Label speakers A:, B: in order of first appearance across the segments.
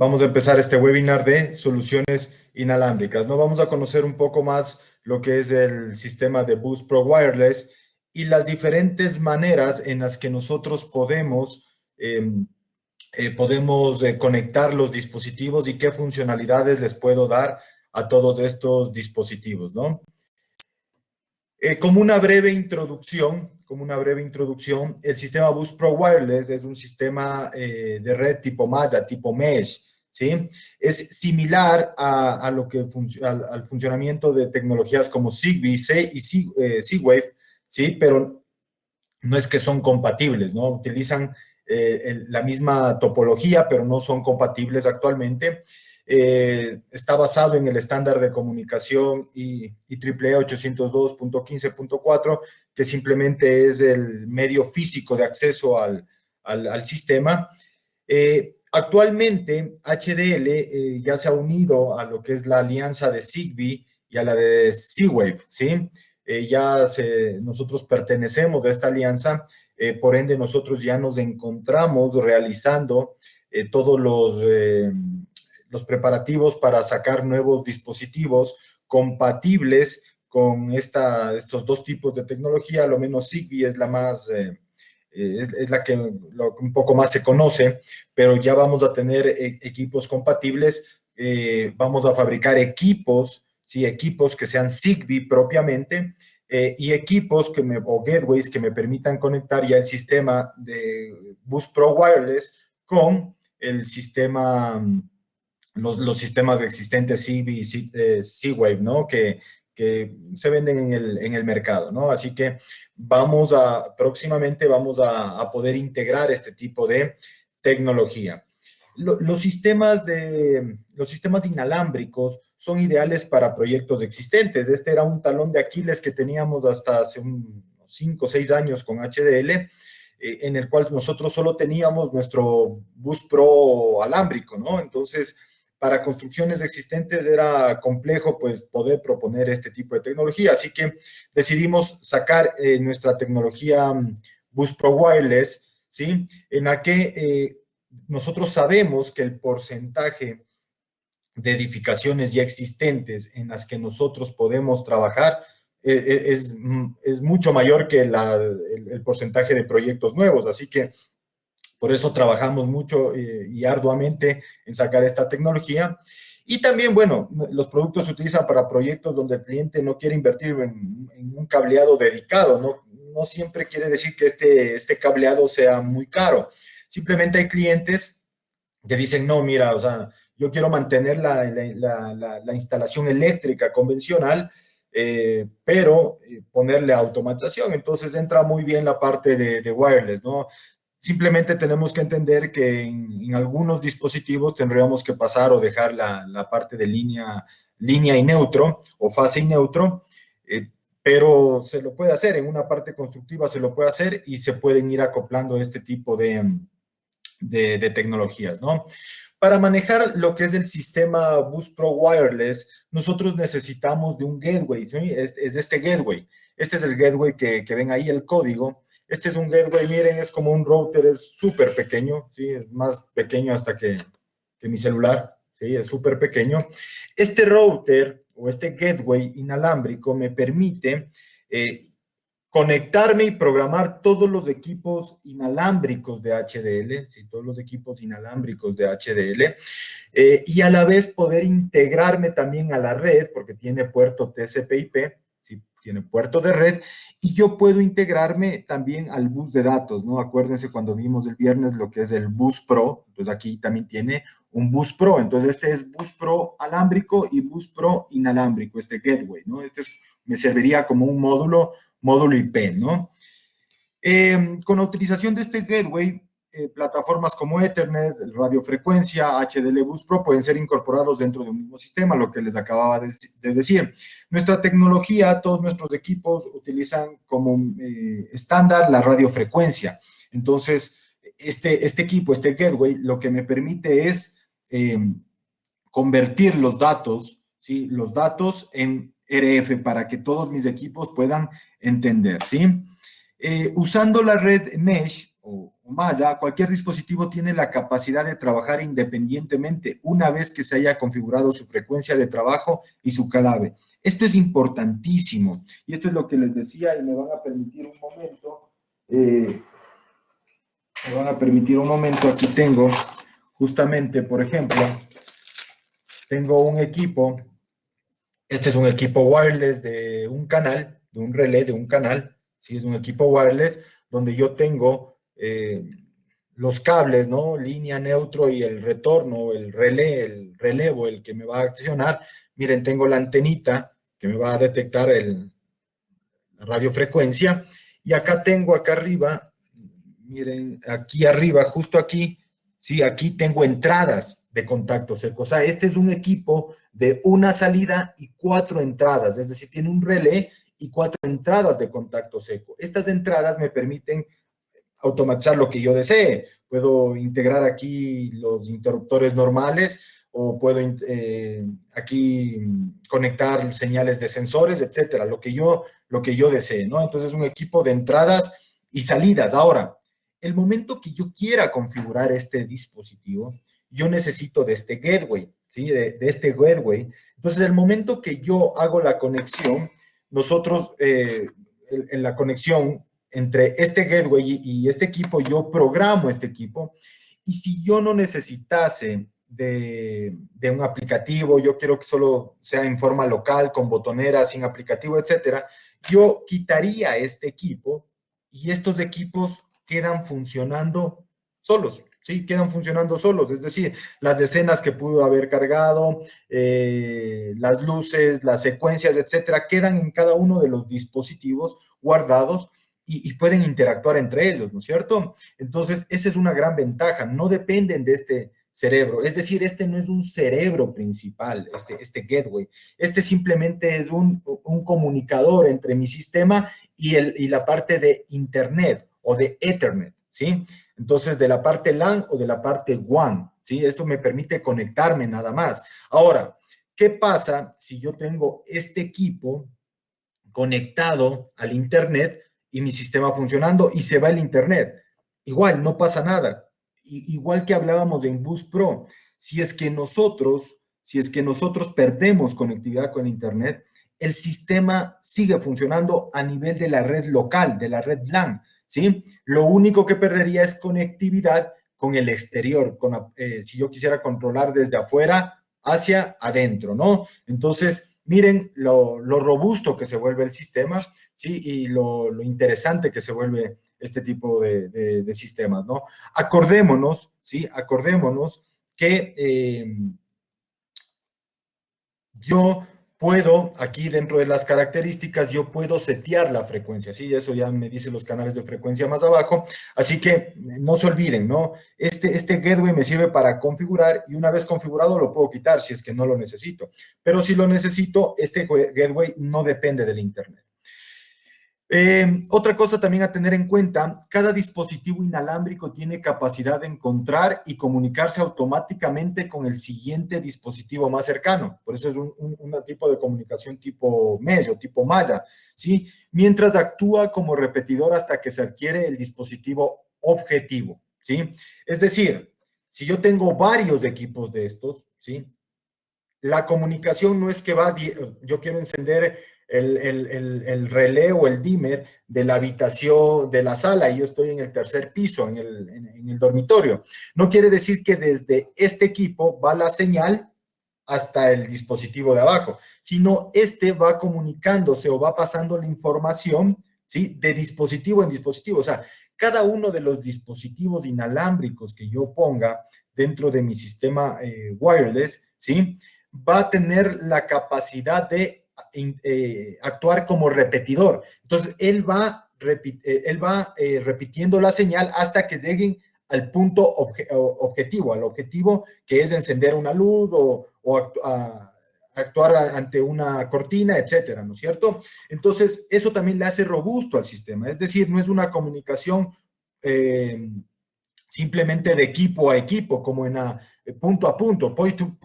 A: Vamos a empezar este webinar de soluciones inalámbricas, ¿no? Vamos a conocer un poco más lo que es el sistema de Boost Pro Wireless y las diferentes maneras en las que nosotros podemos conectar los dispositivos y qué funcionalidades les puedo dar a todos estos dispositivos, ¿no? Como una breve introducción, el sistema Boost Pro Wireless es un sistema de red tipo MASA, tipo Mesh, ¿sí? Es similar a lo que al funcionamiento de tecnologías como Zigbee y Z-Wave, ¿sí? Pero no es que son compatibles, ¿no? Utilizan la misma topología, pero no son compatibles actualmente. Está basado en el estándar de comunicación IEEE 802.15.4, que simplemente es el medio físico de acceso al sistema. Actualmente, HDL ya se ha unido a lo que es la alianza de Zigbee y a la de Z-Wave, ¿sí? Nosotros pertenecemos a esta alianza, por ende nosotros ya nos encontramos realizando todos los preparativos para sacar nuevos dispositivos compatibles con estos dos tipos de tecnología. A lo menos Zigbee es la más, es la que un poco más se conoce, pero ya vamos a tener equipos compatibles, vamos a fabricar equipos, ¿sí? Equipos que sean Zigbee propiamente, y equipos o gateways que me permitan conectar ya el sistema de Boost Pro Wireless con el sistema, los sistemas existentes Zigbee y Z-Wave, ¿no? Que se venden en el mercado, ¿no? Así que próximamente vamos a poder integrar este tipo de tecnología. Los sistemas inalámbricos son ideales para proyectos existentes. Este era un talón de Aquiles que teníamos hasta hace unos 5 o 6 años con HDL, en el cual nosotros solo teníamos nuestro Boost Pro alámbrico, ¿no? Entonces, para construcciones existentes era complejo, pues, poder proponer este tipo de tecnología. Así que decidimos sacar nuestra tecnología Boost Pro Wireless, ¿sí? En la que nosotros sabemos que el porcentaje de edificaciones ya existentes en las que nosotros podemos trabajar es mucho mayor que el porcentaje de proyectos nuevos. Así que por eso trabajamos mucho y arduamente en sacar esta tecnología. Y también, bueno, los productos se utilizan para proyectos donde el cliente no quiere invertir en un cableado dedicado, no siempre quiere decir que este cableado sea muy caro. Simplemente hay clientes que dicen, no, mira, o sea, yo quiero mantener la instalación eléctrica convencional, pero ponerle automatización. Entonces entra muy bien la parte de wireless, ¿no? Simplemente tenemos que entender que en algunos dispositivos tendríamos que pasar o dejar la parte de línea y neutro o fase y neutro, pero se lo puede hacer, en una parte constructiva se lo puede hacer y se pueden ir acoplando este tipo de tecnologías, ¿no? Para manejar lo que es el sistema Boost Pro Wireless, nosotros necesitamos de un gateway, ¿sí? Es este gateway. Este es el gateway que ven ahí, el código. Este es un gateway, miren, es como un router, es súper pequeño, ¿sí? Es más pequeño hasta que mi celular, ¿sí? Es súper pequeño. Este router o este gateway inalámbrico me permite conectarme y programar todos los equipos inalámbricos de HDL, ¿sí? Todos los equipos inalámbricos de HDL, y a la vez poder integrarme también a la red, porque tiene puerto TCP/IP, ¿sí? Tiene puerto de red, y yo puedo integrarme también al bus de datos, ¿no? Acuérdense cuando vimos el viernes lo que es el Boost Pro, entonces aquí también tiene un Boost Pro, entonces este es Boost Pro alámbrico y Boost Pro inalámbrico, este gateway, ¿no? Me serviría como un módulo IP, ¿no? Con la utilización de este gateway, plataformas como Ethernet, radiofrecuencia, HDL Boost Pro pueden ser incorporados dentro de un mismo sistema, lo que les acababa de decir. Nuestra tecnología, todos nuestros equipos utilizan como estándar la radiofrecuencia. Entonces, este equipo, este gateway, lo que me permite es convertir los datos, ¿sí? Los datos en RF para que todos mis equipos puedan entender, ¿sí? Usando la red Mesh o malla, cualquier dispositivo tiene la capacidad de trabajar independientemente una vez que se haya configurado su frecuencia de trabajo y su clave. Esto es importantísimo y esto es lo que les decía y me van a permitir un momento. Aquí tengo justamente, por ejemplo, tengo un equipo, este es un equipo wireless de un canal, de un relé de un canal, ¿sí? Es un equipo wireless donde yo tengo los cables, ¿no? Línea, neutro y el retorno, el relé, el relevo, el que me va a accionar. Miren, tengo la antenita que me va a detectar la radiofrecuencia y acá tengo, acá arriba, miren, aquí arriba, justo aquí, sí, aquí tengo entradas de contacto seco. O sea, este es un equipo de una salida y 4 entradas, es decir, tiene un relé y 4 entradas de contacto seco. Estas entradas me permiten automatizar lo que yo desee. Puedo integrar aquí los interruptores normales o puedo aquí conectar señales de sensores, etcétera, lo que yo desee, ¿no? Entonces es un equipo de entradas y salidas. Ahora, el momento que yo quiera configurar este dispositivo, yo necesito de este gateway, ¿sí? De este gateway. Entonces, el momento que yo hago la conexión, nosotros en la conexión entre este gateway y este equipo, yo programo este equipo. Y si yo no necesitase de un aplicativo, yo quiero que solo sea en forma local, con botonera, sin aplicativo, etcétera, yo quitaría este equipo y estos equipos quedan funcionando solos. Sí, quedan funcionando solos, es decir, las decenas que pudo haber cargado, las luces, las secuencias, etcétera, quedan en cada uno de los dispositivos guardados y pueden interactuar entre ellos, ¿no es cierto? Entonces, esa es una gran ventaja, no dependen de este cerebro, es decir, este no es un cerebro principal, este gateway, este simplemente es un comunicador entre mi sistema y la parte de Internet o de Ethernet, ¿sí? Entonces, de la parte LAN o de la parte WAN, ¿sí? Esto me permite conectarme nada más. Ahora, ¿qué pasa si yo tengo este equipo conectado al Internet y mi sistema funcionando y se va el Internet? Igual, no pasa nada. Igual que hablábamos en Bus Pro, si es que nosotros perdemos conectividad con Internet, el sistema sigue funcionando a nivel de la red local, de la red LAN, ¿sí? Lo único que perdería es conectividad con el exterior, si yo quisiera controlar desde afuera hacia adentro, ¿no? Entonces, miren lo robusto que se vuelve el sistema, ¿sí? Y lo interesante que se vuelve este tipo de sistemas, ¿no? Acordémonos, ¿sí? Acordémonos que yo puedo, aquí dentro de las características, yo puedo setear la frecuencia, ¿sí? Eso ya me dicen los canales de frecuencia más abajo. Así que no se olviden, ¿no? Este gateway me sirve para configurar y una vez configurado lo puedo quitar si es que no lo necesito. Pero si lo necesito, este gateway no depende del Internet. Otra cosa también a tener en cuenta, cada dispositivo inalámbrico tiene capacidad de encontrar y comunicarse automáticamente con el siguiente dispositivo más cercano. Por eso es un tipo de comunicación tipo mesh o tipo malla, ¿sí? Mientras actúa como repetidor hasta que se adquiere el dispositivo objetivo, ¿sí? Es decir, si yo tengo varios equipos de estos, ¿sí? La comunicación no es que yo quiero encender el relé o el dimmer de la habitación, de la sala, y yo estoy en el tercer piso, en el dormitorio. No quiere decir que desde este equipo va la señal hasta el dispositivo de abajo, sino este va comunicándose o va pasando la información, ¿sí? De dispositivo en dispositivo. O sea, cada uno de los dispositivos inalámbricos que yo ponga dentro de mi sistema wireless, ¿sí? Va a tener la capacidad de actuar como repetidor. Entonces, él va repitiendo la señal hasta que lleguen al punto objetivo, al objetivo que es encender una luz o actuar ante una cortina, etcétera, ¿no es cierto? Entonces, eso también le hace robusto al sistema. Es decir, no es una comunicación simplemente de equipo a equipo, como en punto a punto, point to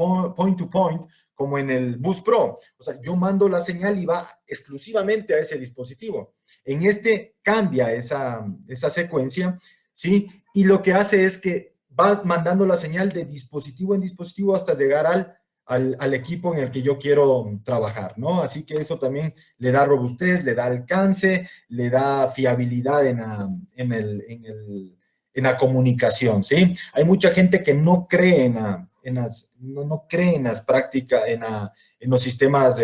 A: point, como en el Bus Pro. O sea, yo mando la señal y va exclusivamente a ese dispositivo. En este cambia esa secuencia, ¿sí? Y lo que hace es que va mandando la señal de dispositivo en dispositivo hasta llegar al equipo en el que yo quiero trabajar, ¿no? Así que eso también le da robustez, le da alcance, le da fiabilidad en la comunicación, ¿sí? Hay mucha gente que no cree no cree en las prácticas, en los sistemas,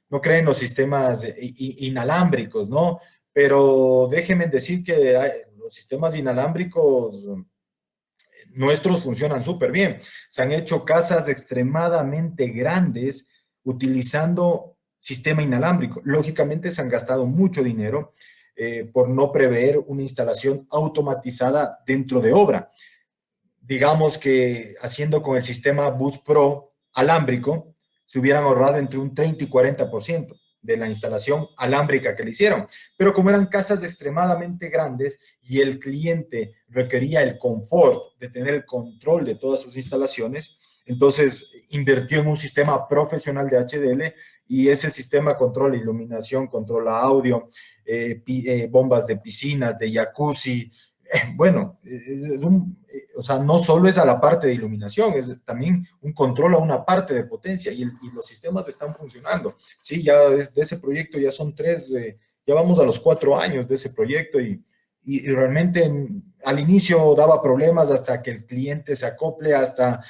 A: no cree en los sistemas inalámbricos, ¿no? Pero déjenme decir que los sistemas inalámbricos nuestros funcionan súper bien. Se han hecho casas extremadamente grandes utilizando sistema inalámbrico. Lógicamente se han gastado mucho dinero por no prever una instalación automatizada dentro de obra. Digamos que haciendo con el sistema Bus Pro alámbrico, se hubieran ahorrado entre un 30 y 40% de la instalación alámbrica que le hicieron. Pero como eran casas extremadamente grandes y el cliente requería el confort de tener el control de todas sus instalaciones, entonces invirtió en un sistema profesional de HDL y ese sistema controla iluminación, controla audio, bombas de piscinas, de jacuzzi. Bueno, o sea, no solo es a la parte de iluminación, es también un control a una parte de potencia y los sistemas están funcionando. Sí, ya de ese proyecto ya son ya vamos a los 4 años de ese proyecto y realmente al inicio daba problemas hasta que el cliente se acople, hasta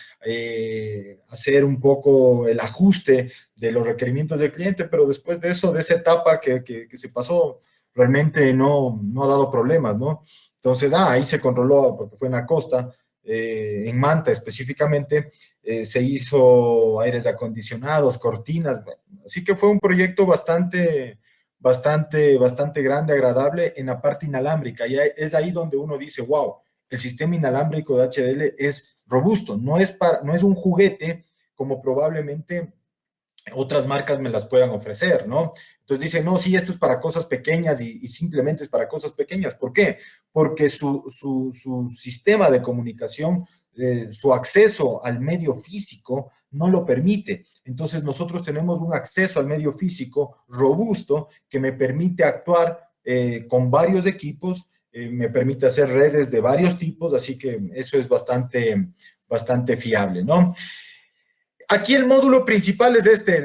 A: hacer un poco el ajuste de los requerimientos del cliente, pero después de eso, de esa etapa que se pasó, realmente no ha dado problemas, ¿no? Entonces, ahí se controló, porque fue en la costa, en Manta específicamente, se hizo aires acondicionados, cortinas, bueno, así que fue un proyecto bastante grande, agradable en la parte inalámbrica, y es ahí donde uno dice, wow, el sistema inalámbrico de HDL es robusto, no es un juguete como probablemente otras marcas me las puedan ofrecer, ¿no? Entonces dice, no, sí, esto es para cosas pequeñas y simplemente es para cosas pequeñas. ¿Por qué? Porque su sistema de comunicación, su acceso al medio físico no lo permite. Entonces nosotros tenemos un acceso al medio físico robusto que me permite actuar con varios equipos, me permite hacer redes de varios tipos, así que eso es bastante fiable, ¿no? Aquí el módulo principal es este,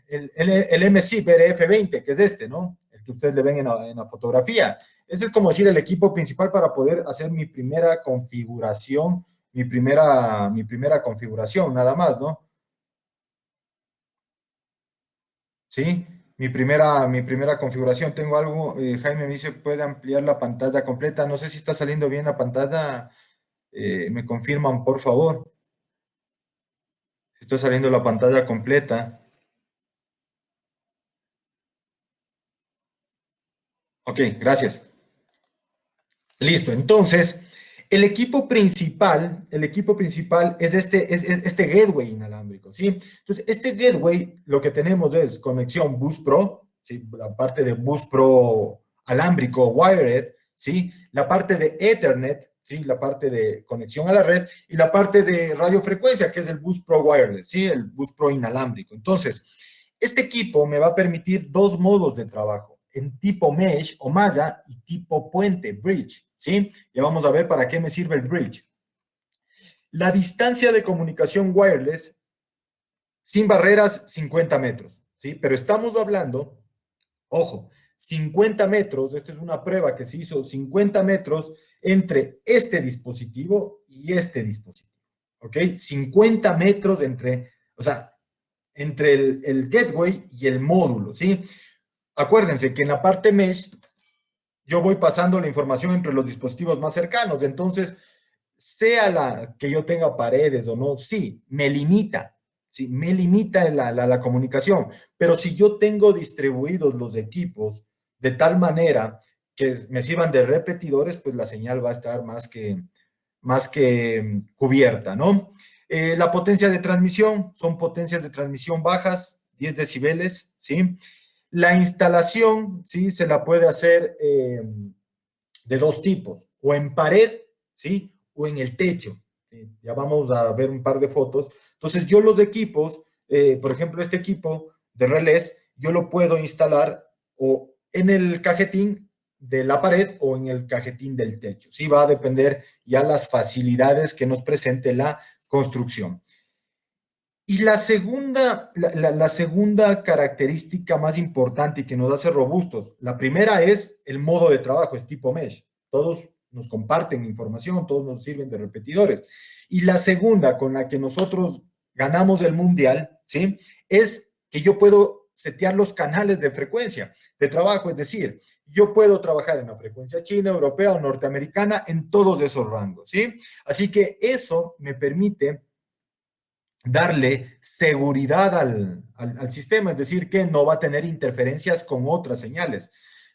A: el MSIP RF20, que es este, ¿no? El que ustedes le ven en la fotografía. Ese es como decir el equipo principal para poder hacer mi primera configuración, mi primera configuración, nada más, ¿no? Sí, mi primera configuración. Tengo algo, Jaime me dice, puede ampliar la pantalla completa. No sé si está saliendo bien la pantalla. Me confirman, por favor, si está saliendo la pantalla completa. Ok, gracias. Listo, entonces, el equipo principal es este gateway inalámbrico, ¿sí? Entonces, este gateway, lo que tenemos es conexión Bus Pro, ¿sí? La parte de Bus Pro alámbrico, wired, ¿sí? La parte de Ethernet, ¿sí? La parte de conexión a la red y la parte de radiofrecuencia, que es el Bus Pro wireless, ¿sí? El Bus Pro inalámbrico. Entonces, este equipo me va a permitir dos modos de trabajo, en tipo mesh o malla y tipo puente, bridge, ¿sí? Ya vamos a ver para qué me sirve el bridge. La distancia de comunicación wireless sin barreras, 50 metros, ¿sí? Pero estamos hablando, ojo, 50 metros, esta es una prueba que se hizo, 50 metros entre este dispositivo y este dispositivo, ¿ok? 50 metros o sea, entre el gateway y el módulo, ¿sí? Acuérdense que en la parte mesh yo voy pasando la información entre los dispositivos más cercanos, entonces, sea la que yo tenga paredes o no, sí, me limita la comunicación, pero si yo tengo distribuidos los equipos de tal manera que me sirvan de repetidores, pues la señal va a estar más que cubierta, ¿no? La potencia de transmisión son potencias de transmisión bajas, 10 decibeles, ¿sí? La instalación, ¿sí? Se la puede hacer de dos tipos, o en pared, ¿sí? O en el techo. ¿Sí? Ya vamos a ver un par de fotos. Entonces, yo los equipos, por ejemplo, este equipo de relés, yo lo puedo instalar o en el cajetín de la pared o en el cajetín del techo. Sí, va a depender ya las facilidades que nos presente la construcción. Y la segunda característica más importante y que nos hace robustos, la primera es el modo de trabajo, es tipo mesh. Todos nos comparten información, todos nos sirven de repetidores. Y la segunda, con la que nosotros ganamos el mundial, ¿sí? Es que yo puedo setear los canales de frecuencia de trabajo, es decir, yo puedo trabajar en la frecuencia china, europea o norteamericana en todos esos rangos, ¿sí? Así que eso me permite darle seguridad al sistema, es decir, que no va a tener interferencias con otras señales.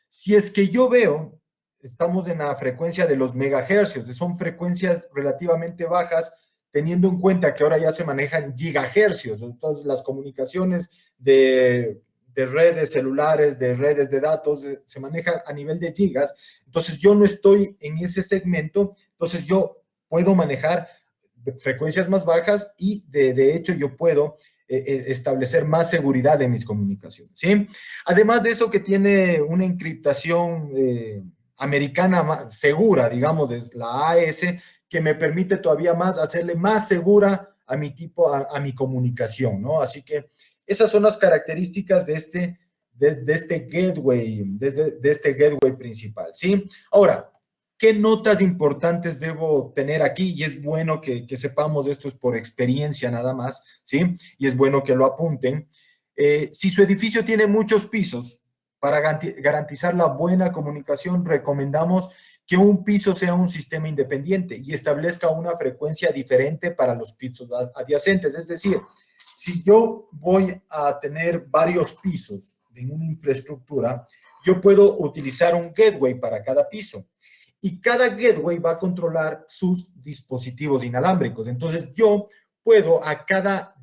A: Si es que yo veo, estamos en la frecuencia de los megahercios, son frecuencias relativamente bajas, teniendo en cuenta que ahora ya se manejan gigahercios, entonces las comunicaciones de redes celulares, de redes de datos, se manejan a nivel de gigas, entonces yo no estoy en ese segmento, entonces yo puedo manejar frecuencias más bajas y de hecho yo puedo establecer más seguridad en mis comunicaciones, ¿sí? Además de eso que tiene una encriptación americana segura, digamos, es la AES, que me permite todavía más hacerle más segura a mi a mi comunicación, ¿no? Así que esas son las características de este gateway, de este gateway principal, ¿sí? Ahora, ¿qué notas importantes debo tener aquí? Y es bueno que sepamos esto, es por experiencia nada más, ¿sí? Y es bueno que lo apunten. Si su edificio tiene muchos pisos, para garantizar la buena comunicación, recomendamos que un piso sea un sistema independiente y establezca una frecuencia diferente para los pisos adyacentes. Es decir, si yo voy a tener varios pisos en una infraestructura, yo puedo utilizar un gateway para cada piso y cada gateway va a controlar sus dispositivos inalámbricos. Entonces yo puedo a cada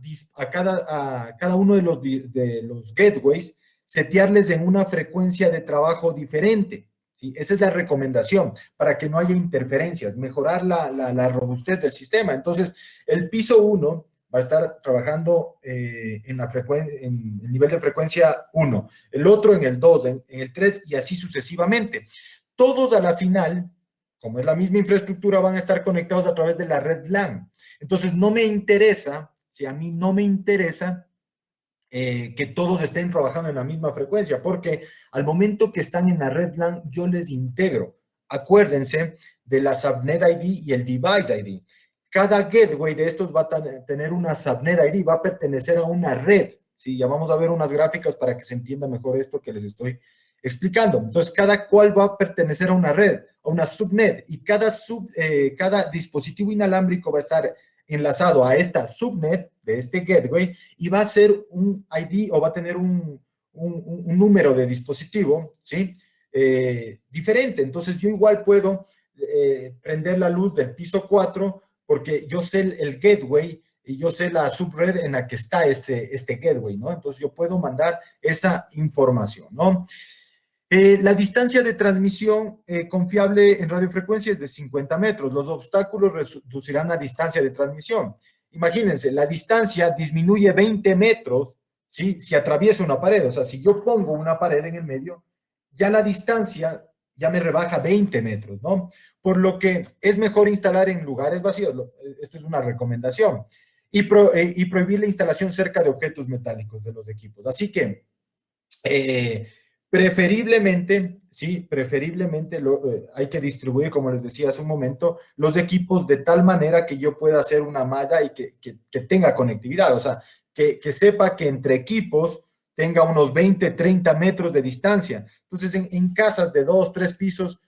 A: uno de los gateways setearles en una frecuencia de trabajo diferente. ¿Sí? Esa es la recomendación para que no haya interferencias, mejorar la robustez del sistema. Entonces, el piso 1 va a estar trabajando en el nivel de frecuencia 1, el otro en el 2, en el 3 y así sucesivamente. Todos a la final, como es la misma infraestructura, van a estar conectados a través de la red LAN. Entonces, no me interesa, si a mí no me interesa que todos estén trabajando en la misma frecuencia, porque al momento que están en la red LAN, yo les integro. Acuérdense de la subnet ID y el device ID. Cada gateway de estos va a tener una subnet ID, va a pertenecer a una red. ¿Sí? Ya vamos a ver unas gráficas para que se entienda mejor esto que les estoy explicando. Entonces, cada cual va a pertenecer a una red, a una subnet, y cada dispositivo inalámbrico va a estar enlazado a esta subnet de este gateway y va a ser un ID o va a tener un número de dispositivo, ¿sí? Diferente. Entonces, yo igual puedo prender la luz del piso 4 porque yo sé el gateway y yo sé la subred en la que está este gateway, ¿no? Entonces, yo puedo mandar esa información, ¿no? La distancia de transmisión confiable en radiofrecuencia es de 50 metros. Los obstáculos reducirán la distancia de transmisión. Imagínense, la distancia disminuye 20 metros, ¿sí? Si atraviesa una pared. O sea, si yo pongo una pared en el medio, ya la distancia ya me rebaja 20 metros, ¿no? Por lo que es mejor instalar en lugares vacíos. Esto es una recomendación. Y prohibir la instalación cerca de objetos metálicos de los equipos. Así que preferiblemente, sí, preferiblemente hay que distribuir, como les decía hace un momento, los equipos de tal manera que yo pueda hacer una malla y que tenga conectividad, o sea, que sepa que entre equipos tenga unos 20, 30 metros de distancia. Entonces, en casas de 2, 3 pisos,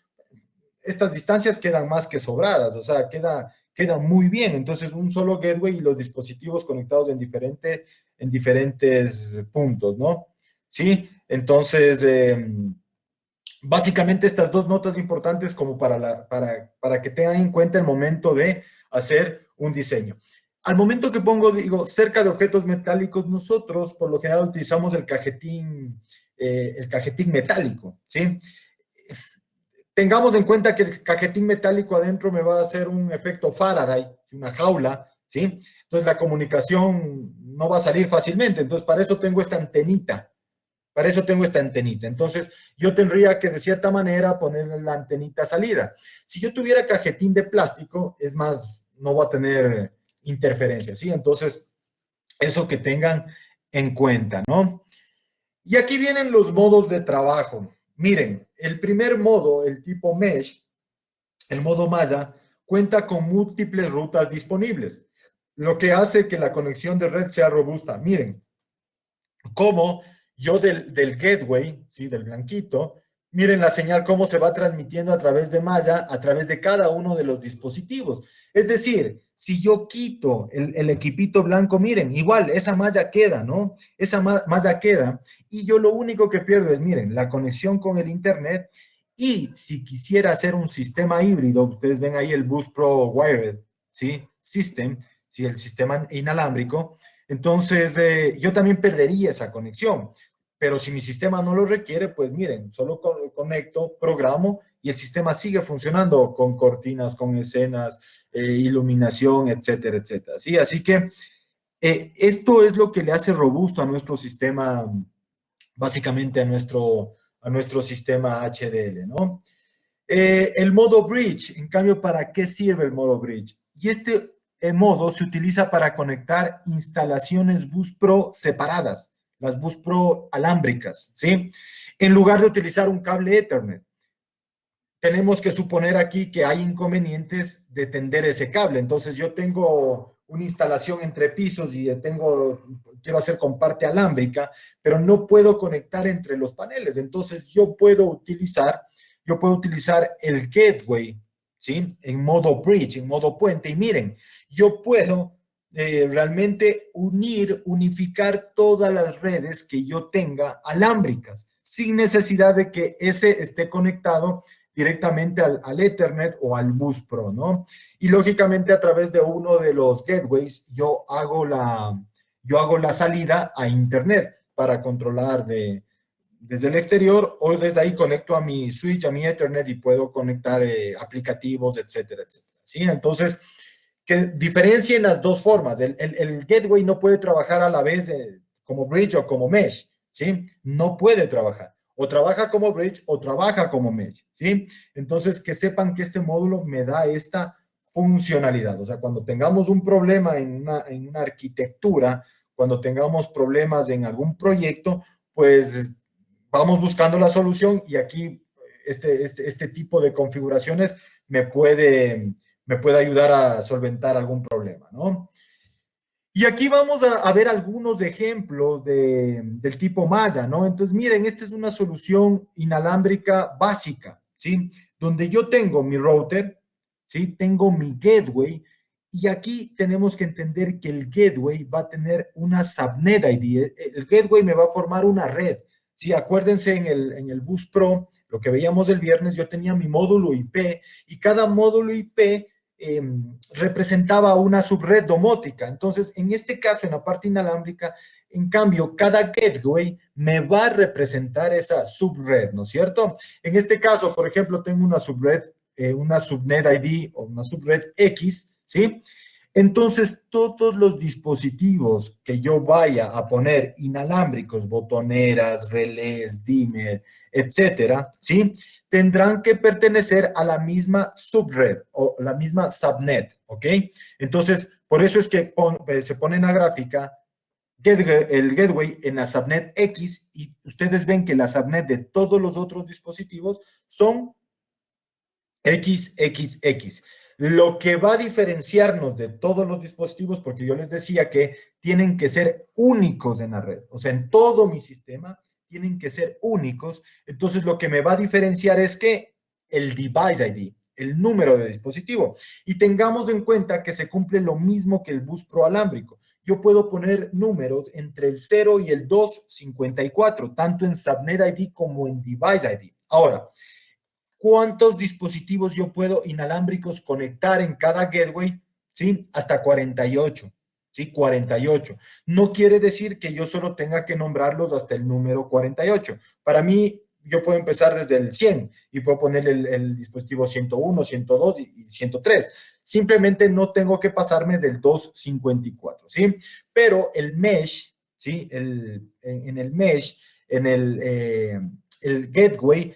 A: estas distancias quedan más que sobradas, o sea, queda muy bien. Entonces, un solo gateway y los dispositivos conectados en diferentes puntos, ¿no? Sí, entonces, básicamente estas dos notas importantes como para que tengan en cuenta el momento de hacer un diseño. Al momento que digo, cerca de objetos metálicos, nosotros por lo general utilizamos el cajetín metálico, ¿sí? Tengamos en cuenta que el cajetín metálico adentro me va a hacer un efecto Faraday, una jaula, ¿sí? Entonces la comunicación no va a salir fácilmente, entonces para eso tengo esta antenita, Para eso tengo esta antenita. Entonces, yo tendría que, de cierta manera, poner la antenita salida. Si yo tuviera cajetín de plástico, es más, no voy a tener interferencia, ¿sí? Entonces, eso que tengan en cuenta, ¿no? Y aquí vienen los modos de trabajo. Miren, el primer modo, el tipo Mesh, el modo malla, cuenta con múltiples rutas disponibles, lo que hace que la conexión de red sea robusta. Miren, cómo yo del gateway, ¿sí? Del blanquito, miren la señal cómo se va transmitiendo a través de malla, a través de cada uno de los dispositivos. Es decir, si yo quito el equipito blanco, miren, igual esa malla queda, ¿no? Esa malla queda y yo lo único que pierdo es, miren, la conexión con el internet y si quisiera hacer un sistema híbrido, ustedes ven ahí el Bus Pro Wired, ¿sí? System, ¿sí? El sistema inalámbrico. Entonces, yo también perdería esa conexión. Pero si mi sistema no lo requiere, pues miren, solo conecto, programo y el sistema sigue funcionando con cortinas, con escenas, iluminación, etcétera, etcétera. ¿Sí? Así que esto es lo que le hace robusto a nuestro sistema, básicamente a nuestro sistema HDL, ¿no? El modo bridge, en cambio, ¿para qué sirve el modo bridge? Y este modo se utiliza para conectar instalaciones Bus Pro separadas, las Bus Pro alámbricas, ¿sí? En lugar de utilizar un cable Ethernet. Tenemos que suponer aquí que hay inconvenientes de tender ese cable. Entonces yo tengo una instalación entre pisos y quiero hacer con parte alámbrica, pero no puedo conectar entre los paneles. Entonces yo puedo utilizar el gateway, ¿sí? En modo bridge, en modo puente. Y miren, yo puedo realmente unificar todas las redes que yo tenga alámbricas, sin necesidad de que ese esté conectado directamente al Ethernet o al Bus Pro, ¿no? Y lógicamente a través de uno de los gateways yo hago la salida a Internet para controlar desde el exterior o desde ahí conecto a mi switch, a mi Ethernet y puedo conectar aplicativos, etcétera, etcétera. ¿Sí? Entonces, que diferencien las dos formas. El gateway no puede trabajar a la vez como bridge o como mesh, ¿sí? No puede trabajar. O trabaja como bridge o trabaja como mesh, ¿sí? Entonces, que sepan que este módulo me da esta funcionalidad. O sea, cuando tengamos un problema en una arquitectura, cuando tengamos problemas en algún proyecto, pues vamos buscando la solución y aquí este tipo de configuraciones me puede ayudar a solventar algún problema, ¿no? Y aquí vamos a ver algunos ejemplos del tipo Maya, ¿no? Entonces, miren, esta es una solución inalámbrica básica, ¿sí? Donde yo tengo mi router, ¿sí? Tengo mi gateway, y aquí tenemos que entender que el gateway va a tener una subnet ID. El gateway me va a formar una red, ¿sí? Acuérdense en el Bus Pro, lo que veíamos el viernes, yo tenía mi módulo IP, y cada módulo IP representaba una subred domótica. Entonces, en este caso, en la parte inalámbrica, en cambio, cada gateway me va a representar esa subred, ¿no es cierto? En este caso, por ejemplo, tengo una subred, una subnet ID o una subred X, ¿sí? Entonces, todos los dispositivos que yo vaya a poner inalámbricos, botoneras, relés, dimmer, etcétera, ¿sí? Tendrán que pertenecer a la misma subred o la misma subnet, ¿ok? Entonces, por eso es que se pone en la gráfica el gateway en la subnet X y ustedes ven que la subnet de todos los otros dispositivos son XXX. Lo que va a diferenciarnos de todos los dispositivos, porque yo les decía que tienen que ser únicos en la red, o sea, en todo mi sistema tienen que ser únicos. Entonces, lo que me va a diferenciar es que el device ID, el número de dispositivo, y tengamos en cuenta que se cumple lo mismo que el Bus Pro alámbrico. Yo puedo poner números entre el 0 y el 254, tanto en subnet ID como en device ID. Ahora, ¿cuántos dispositivos yo puedo inalámbricos conectar en cada gateway? ¿Sí? Hasta 48. ¿Sí? 48. No quiere decir que yo solo tenga que nombrarlos hasta el número 48. Para mí, yo puedo empezar desde el 100 y puedo poner el dispositivo 101, 102 y 103. Simplemente no tengo que pasarme del 254, ¿sí? Pero el mesh, ¿sí? En el mesh, el gateway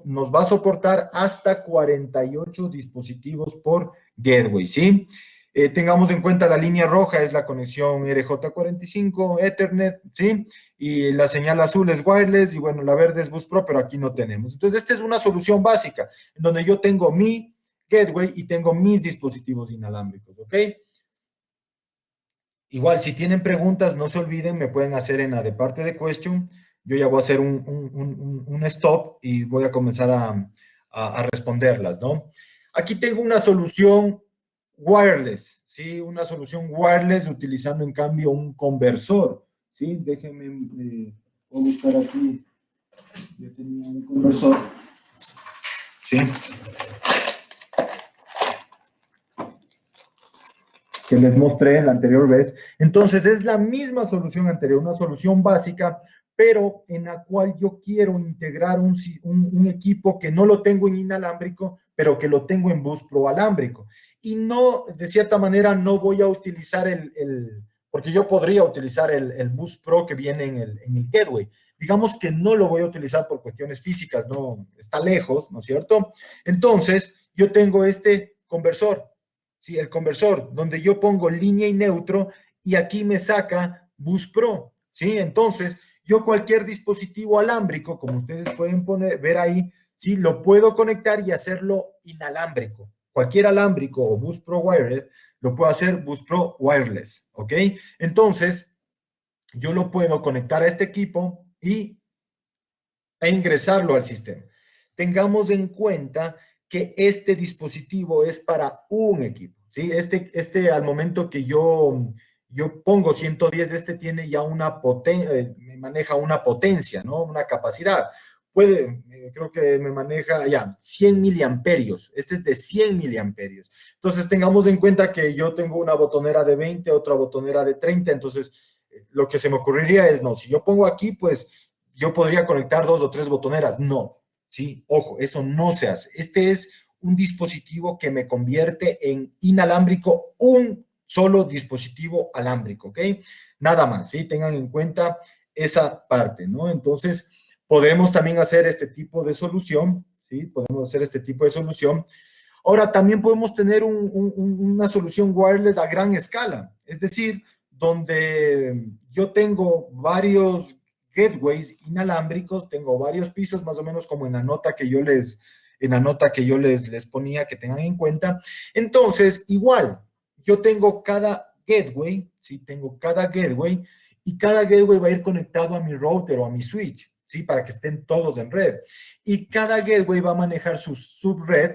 A: nos va a soportar hasta 48 dispositivos por gateway, ¿sí? Tengamos en cuenta la línea roja es la conexión RJ45, Ethernet, ¿sí? Y la señal azul es wireless y bueno, la verde es Bus Pro, pero aquí no tenemos. Entonces, esta es una solución básica, en donde yo tengo mi gateway y tengo mis dispositivos inalámbricos, ¿ok? Igual, si tienen preguntas, no se olviden, me pueden hacer en la de parte de question. Yo ya voy a hacer un stop y voy a comenzar a responderlas, ¿no? Aquí tengo una solución wireless, ¿sí? Una solución wireless utilizando en cambio un conversor, ¿sí? Déjenme, voy a buscar aquí, yo tenía un conversor, ¿sí? Que les mostré la anterior vez. Entonces, es la misma solución anterior, una solución básica, pero en la cual yo quiero integrar un equipo que no lo tengo en inalámbrico, pero que lo tengo en Bus Pro alámbrico. Y no, de cierta manera, no voy a utilizar porque yo podría utilizar el Bus Pro que viene en el gateway. Digamos que no lo voy a utilizar por cuestiones físicas, no, está lejos, ¿no es cierto? Entonces, yo tengo este conversor, ¿sí? El conversor, donde yo pongo línea y neutro y aquí me saca Bus Pro, ¿sí? Entonces, yo cualquier dispositivo alámbrico, como ustedes pueden ver ahí, ¿sí? Lo puedo conectar y hacerlo inalámbrico. Cualquier alámbrico o Bus Pro Wireless lo puedo hacer Bus Pro Wireless, ¿ok? Entonces, yo lo puedo conectar a este equipo e ingresarlo al sistema. Tengamos en cuenta que este dispositivo es para un equipo, ¿sí? Este al momento que yo pongo 110, este tiene ya una potencia, maneja una potencia, ¿no? Una capacidad. Creo que me maneja ya 100 miliamperios. Este es de 100 miliamperios. Entonces, tengamos en cuenta que yo tengo una botonera de 20, otra botonera de 30. Entonces, lo que se me ocurriría es, no, si yo pongo aquí, pues yo podría conectar 2 o 3 botoneras. No, sí, ojo, eso no se hace. Este es un dispositivo que me convierte en inalámbrico un solo dispositivo alámbrico, ¿ok? Nada más, ¿sí? Tengan en cuenta esa parte, ¿no? Entonces, podemos también hacer este tipo de solución, ¿sí? Podemos hacer este tipo de solución. Ahora, también podemos tener una solución wireless a gran escala, es decir, donde yo tengo varios gateways inalámbricos, tengo varios pisos, más o menos como en la nota que yo les ponía, que tengan en cuenta. Entonces, igual, yo tengo cada gateway, ¿sí? Tengo cada gateway y cada gateway va a ir conectado a mi router o a mi switch, ¿sí? Para que estén todos en red. Y cada gateway va a manejar su subred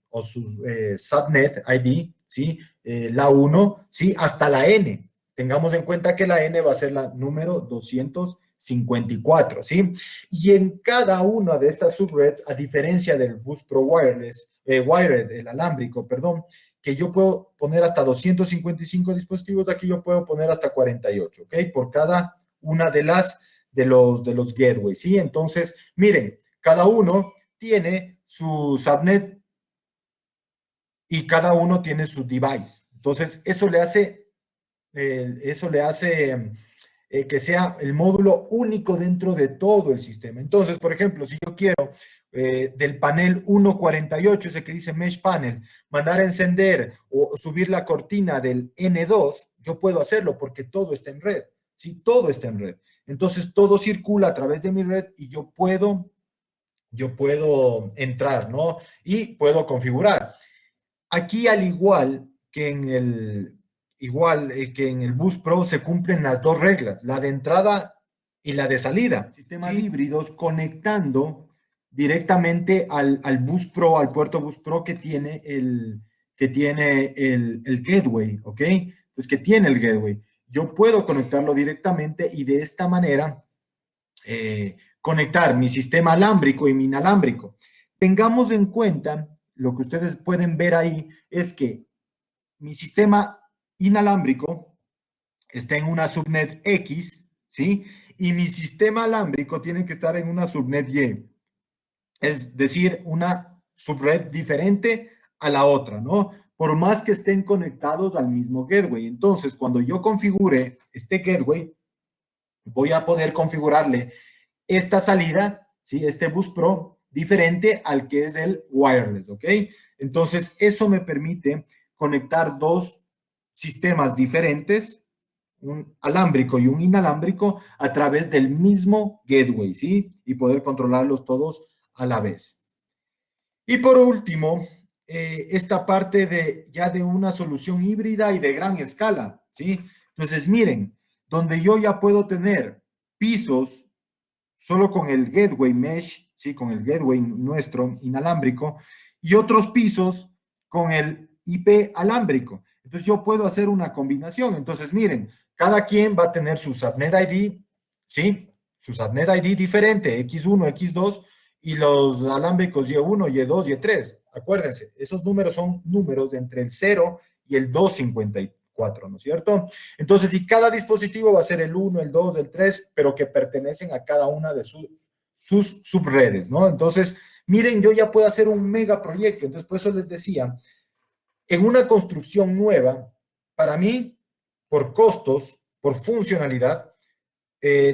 A: o su subnet ID, ¿sí? La 1, ¿sí? Hasta la N. Tengamos en cuenta que la N va a ser la número 254, ¿sí? Y en cada una de estas subreds, a diferencia del Bus Pro Wireless, Wired, el alámbrico, perdón, que yo puedo poner hasta 255 dispositivos, aquí yo puedo poner hasta 48, ¿ok? Por cada una de los gateways, ¿sí? Entonces, miren, cada uno tiene su subnet y cada uno tiene su device. Entonces, eso le hace que sea el módulo único dentro de todo el sistema. Entonces, por ejemplo, si yo quiero del panel 148, ese que dice Mesh Panel, mandar a encender o subir la cortina del N2, yo puedo hacerlo porque todo está en red, ¿sí? Todo está en red. Entonces, todo circula a través de mi red y yo puedo entrar, ¿no? Y puedo configurar. Aquí, al que en el Bus Pro se cumplen las dos reglas, la de entrada y la de salida. Sistemas híbridos conectando directamente al Bus Pro, al puerto Bus Pro que tiene el gateway, ¿ok? Entonces, que tiene el gateway. Yo puedo conectarlo directamente y de esta manera conectar mi sistema alámbrico y mi inalámbrico. Tengamos en cuenta, lo que ustedes pueden ver ahí es que mi sistema inalámbrico está en una subnet X, ¿sí? Y mi sistema alámbrico tiene que estar en una subnet Y. Es decir, una subred diferente a la otra, ¿no? Por más que estén conectados al mismo gateway. Entonces, cuando yo configure este gateway, voy a poder configurarle esta salida, ¿sí? Este Bus Pro, diferente al que es el wireless, ¿ok? Entonces, eso me permite conectar dos sistemas diferentes, un alámbrico y un inalámbrico, a través del mismo gateway, ¿sí? Y poder controlarlos todos a la vez. Y por último, esta parte de ya de una solución híbrida y de gran escala, ¿sí? Entonces, miren, donde yo ya puedo tener pisos solo con el gateway mesh, ¿sí? Con el gateway nuestro inalámbrico, y otros pisos con el IP alámbrico. Entonces yo puedo hacer una combinación. Entonces miren, cada quien va a tener su subnet ID, ¿sí? Su subnet ID diferente, X1, X2, y los alámbricos Y1, Y2, Y3. Acuérdense, esos números son números entre el 0 y el 254, ¿no es cierto? Entonces, si cada dispositivo va a ser el 1, el 2, el 3, pero que pertenecen a cada una de sus subredes, ¿no? Entonces, miren, yo ya puedo hacer un megaproyecto. Entonces, por eso les decía, en una construcción nueva, para mí, por costos, por funcionalidad,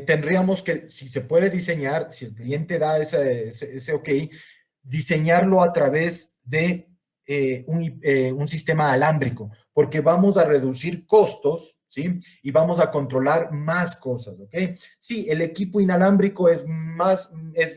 A: tendríamos que, si se puede diseñar, si el cliente da ese ok, diseñarlo a través de un sistema alámbrico, porque vamos a reducir costos, ¿sí? Y vamos a controlar más cosas, ¿ok? Sí, el equipo inalámbrico es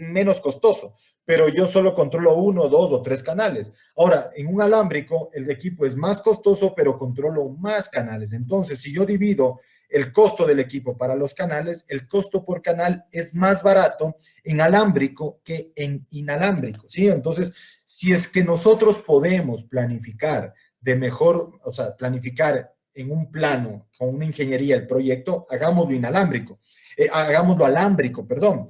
A: menos costoso, pero yo solo controlo uno, dos o tres canales. Ahora, en un alámbrico, el equipo es más costoso, pero controlo más canales. Entonces, si yo divido el costo del equipo para los canales, el costo por canal es más barato en alámbrico que en inalámbrico, ¿sí? Entonces, si es que nosotros podemos planificar de mejor, o sea, planificar en un plano con una ingeniería el proyecto, hagámoslo inalámbrico, hagámoslo alámbrico, perdón.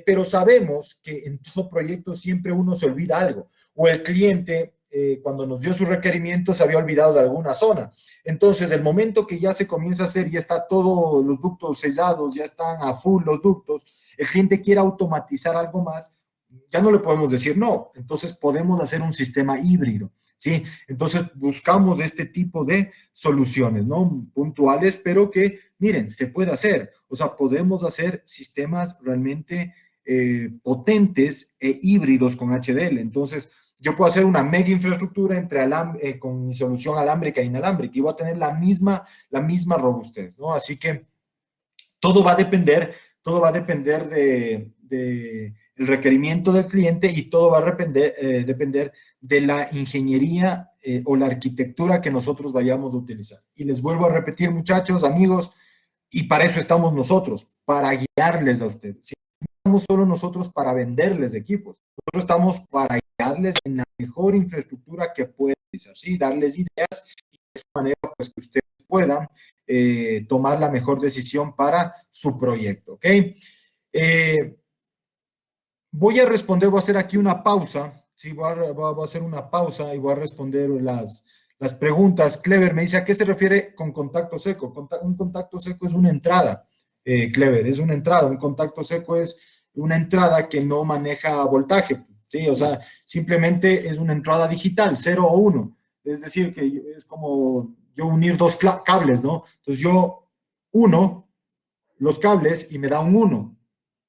A: Pero sabemos que en todo proyecto siempre uno se olvida algo, o el cliente cuando nos dio su requerimiento se había olvidado de alguna zona. Entonces, el momento que ya se comienza a hacer, ya está todos los ductos sellados, ya están a full los ductos, el cliente quiere automatizar algo más, ya no le podemos decir no. Entonces, podemos hacer un sistema híbrido, ¿sí? Entonces, buscamos este tipo de soluciones, ¿no? Puntuales, pero que, miren, se puede hacer. O sea, podemos hacer sistemas realmente potentes e híbridos con HDL. Entonces, yo puedo hacer una mega infraestructura con mi solución alámbrica e inalámbrica y voy a tener la misma robustez, ¿no? Así que todo va a depender de el requerimiento del cliente y todo va a depender de la ingeniería o la arquitectura que nosotros vayamos a utilizar. Y les vuelvo a repetir, muchachos, amigos, y para eso estamos nosotros, para guiarles a ustedes. Si no estamos solo nosotros para venderles equipos, nosotros estamos para guiarles en la mejor infraestructura que puedan utilizar, ¿sí? Darles ideas y de esa manera pues que ustedes puedan tomar la mejor decisión para su proyecto, ¿ok? Voy a responder, voy a hacer aquí una pausa, ¿sí? Voy a hacer una pausa y voy a responder las preguntas. Clever me dice, ¿a qué se refiere con contacto seco? Un contacto seco es una entrada, Clever, es una entrada. Un contacto seco es una entrada que no maneja voltaje, ¿sí? O sea, simplemente es una entrada digital, 0 o 1. Es decir, que es como yo unir dos cables, ¿no? Entonces yo uno los cables y me da un 1.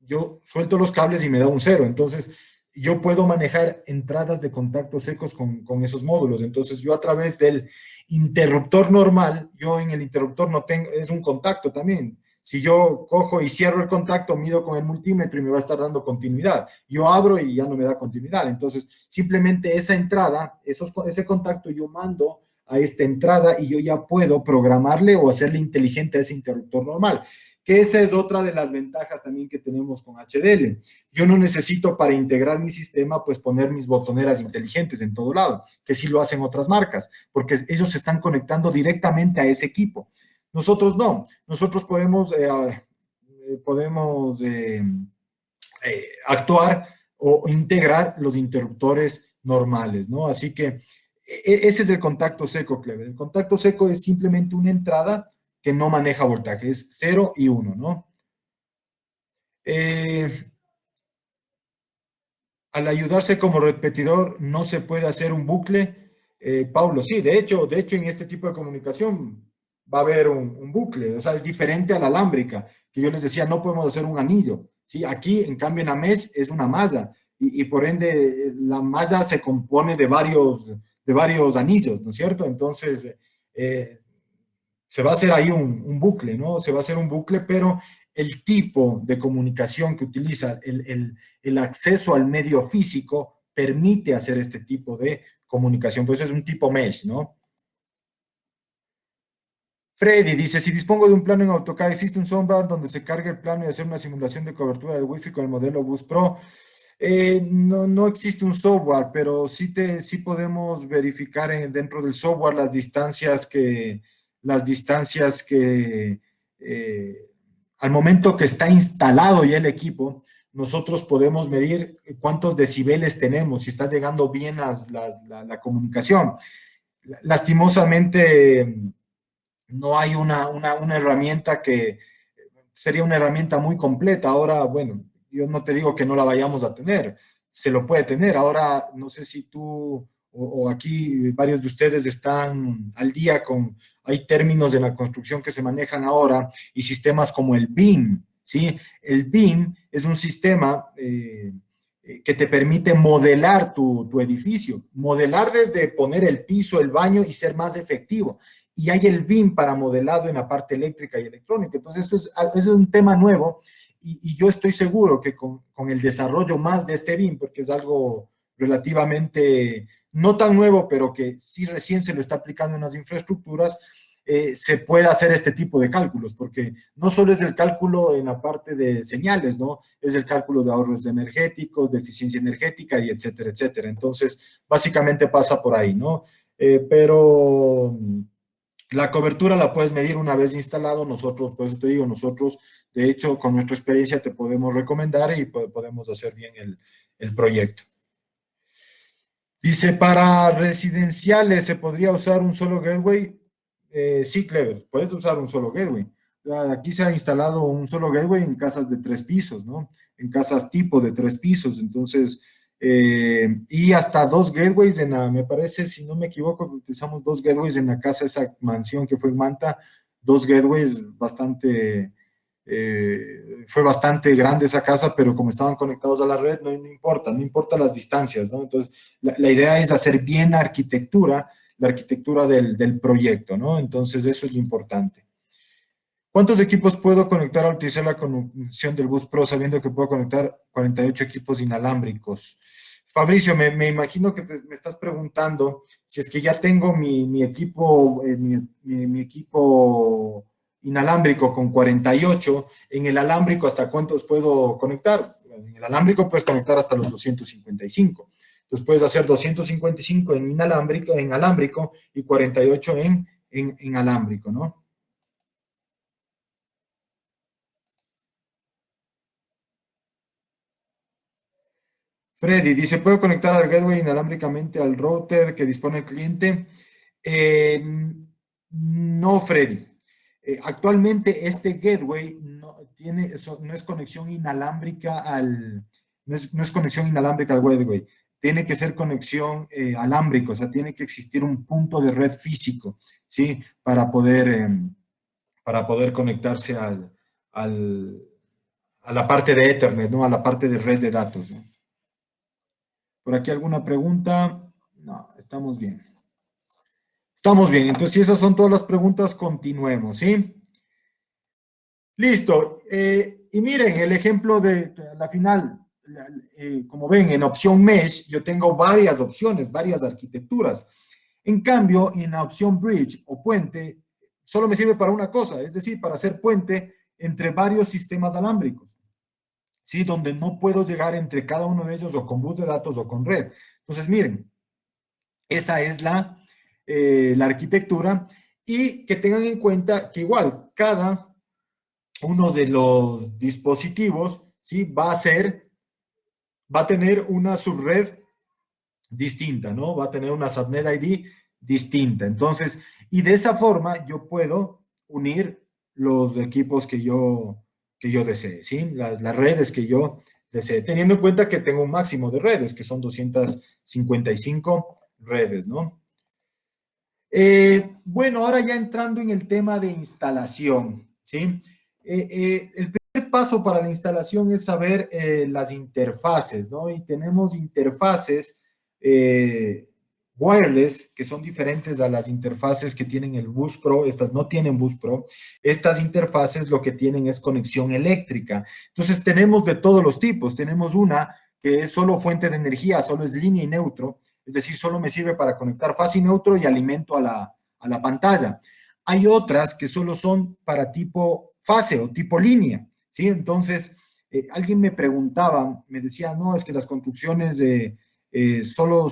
A: Yo suelto los cables y me da un 0. Entonces, yo puedo manejar entradas de contactos secos con esos módulos. Entonces, yo a través del interruptor normal, yo en el interruptor no tengo, es un contacto también. Si yo cojo y cierro el contacto, mido con el multímetro y me va a estar dando continuidad. Yo abro y ya no me da continuidad. Entonces, simplemente esa entrada, ese contacto yo mando a esta entrada y yo ya puedo programarle o hacerle inteligente a ese interruptor normal, que esa es otra de las ventajas también que tenemos con HDL. Yo no necesito para integrar mi sistema, pues poner mis botoneras inteligentes en todo lado, que sí lo hacen otras marcas, porque ellos se están conectando directamente a ese equipo. Nosotros no, nosotros podemos actuar o integrar los interruptores normales, ¿no? Así que ese es el contacto seco, Clever. El contacto seco es simplemente una entrada que no maneja voltaje, es 0 y 1, ¿no? Eh, al ayudarse como repetidor, no se puede hacer un bucle. Paulo, sí, de hecho, en este tipo de comunicación va a haber un bucle, o sea, es diferente a la alámbrica, que yo les decía, no podemos hacer un anillo, ¿sí? Aquí, en cambio, en la mesh es una malla y por ende la malla se compone de varios anillos, ¿no es cierto? Entonces, eh, se va a hacer ahí un bucle, ¿no? Se va a hacer un bucle, pero el tipo de comunicación que utiliza, el acceso al medio físico, permite hacer este tipo de comunicación. Pues es un tipo mesh, ¿no? Freddy dice, si dispongo de un plano en AutoCAD, ¿existe un software donde se cargue el plano y hacer una simulación de cobertura del Wi-Fi con el modelo Bus Pro? No, no existe un software, pero sí podemos verificar dentro del software las distancias que al momento que está instalado ya el equipo, nosotros podemos medir cuántos decibeles tenemos, si está llegando bien la comunicación. Lastimosamente, no hay una herramienta que sería una herramienta muy completa. Ahora, bueno, yo no te digo que no la vayamos a tener, se lo puede tener. Ahora, no sé si tú o aquí varios de ustedes están al día con, hay términos de la construcción que se manejan ahora y sistemas como el BIM, ¿sí? El BIM es un sistema que te permite modelar tu edificio, modelar desde poner el piso, el baño y ser más efectivo. Y hay el BIM para modelado en la parte eléctrica y electrónica. Entonces, esto es un tema nuevo y yo estoy seguro que con el desarrollo más de este BIM, porque es algo relativamente no tan nuevo, pero que sí recién se lo está aplicando en las infraestructuras, se puede hacer este tipo de cálculos, porque no solo es el cálculo en la parte de señales, ¿no? Es el cálculo de ahorros energéticos, de eficiencia energética y etcétera, etcétera. Entonces, básicamente pasa por ahí, ¿no? Pero la cobertura la puedes medir una vez instalado. Nosotros, pues te digo, nosotros, de hecho, con nuestra experiencia te podemos recomendar y podemos hacer bien el proyecto. Dice, para residenciales, ¿se podría usar un solo gateway? Sí, Clever, puedes usar un solo gateway. Aquí se ha instalado un solo gateway en casas de 3 pisos, ¿no? En casas tipo de 3 pisos. Entonces, y hasta 2 gateways me parece, si no me equivoco, utilizamos 2 gateways en la casa, esa mansión que fue en Manta, 2 gateways bastante, fue bastante grande esa casa, pero como estaban conectados a la red, no importa las distancias, ¿no? Entonces, la idea es hacer bien la arquitectura del proyecto, ¿no? Entonces, eso es lo importante. ¿Cuántos equipos puedo conectar al utilizar la conexión del Bus Pro sabiendo que puedo conectar 48 equipos inalámbricos? Fabricio, me imagino que me estás preguntando si es que ya tengo mi equipo, mi equipo inalámbrico con 48, en el alámbrico, ¿hasta cuántos puedo conectar? En el alámbrico puedes conectar hasta los 255. Entonces puedes hacer 255 en alámbrico y 48 en alámbrico, ¿no? Freddy dice, ¿puedo conectar al gateway inalámbricamente al router que dispone el cliente? Eh, no, Freddy. Actualmente este gateway no es conexión inalámbrica no es conexión inalámbrica al gateway. Tiene que ser conexión alámbrica, o sea, tiene que existir un punto de red físico, ¿sí? Para poder conectarse a la parte de Ethernet, ¿no? A la parte de red de datos, ¿no? ¿Por aquí alguna pregunta? No, estamos bien. Estamos bien. Entonces, si esas son todas las preguntas, continuemos, ¿sí? Listo. Y miren, el ejemplo de la final, como ven, en opción Mesh, yo tengo varias opciones, varias arquitecturas. En cambio, en la opción Bridge o puente, solo me sirve para una cosa, es decir, para hacer puente entre varios sistemas alámbricos, ¿sí? Donde no puedo llegar entre cada uno de ellos o con bus de datos o con red. Entonces, miren, esa es la arquitectura y que tengan en cuenta que igual cada uno de los dispositivos, ¿sí? Va a tener una subred distinta, ¿no? Va a tener una subnet ID distinta. Entonces, y de esa forma yo puedo unir los equipos que yo desee, ¿sí? Las redes que yo desee, teniendo en cuenta que tengo un máximo de redes, que son 255 redes, ¿no? Bueno, ahora ya entrando en el tema de instalación, ¿sí? El El paso para la instalación es saber las interfaces, ¿no? Y tenemos interfaces wireless que son diferentes a las interfaces que tienen el Bus Pro. Estas no tienen Bus Pro. Estas interfaces lo que tienen es conexión eléctrica. Entonces tenemos de todos los tipos. Tenemos una que es solo fuente de energía, solo es línea y neutro. Es decir, solo me sirve para conectar fase y neutro y alimento a la pantalla. Hay otras que solo son para tipo fase o tipo línea. ¿Sí? Entonces, alguien me preguntaba, me decía, no, es que las construcciones solo,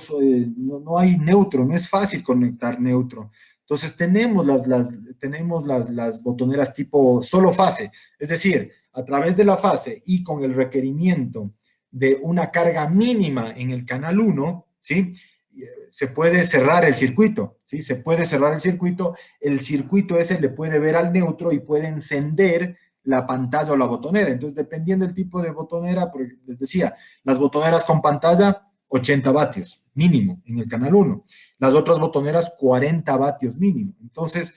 A: no hay neutro, no es fácil conectar neutro. Entonces, tenemos las botoneras tipo solo fase, es decir, a través de la fase y con el requerimiento de una carga mínima en el canal 1, ¿sí? Se puede cerrar el circuito, ¿sí? Se puede cerrar el circuito ese le puede ver al neutro y puede encender la pantalla o la botonera. Entonces, dependiendo del tipo de botonera, porque les decía, las botoneras con pantalla, 80 vatios mínimo en el canal 1. Las otras botoneras, 40 vatios mínimo. Entonces,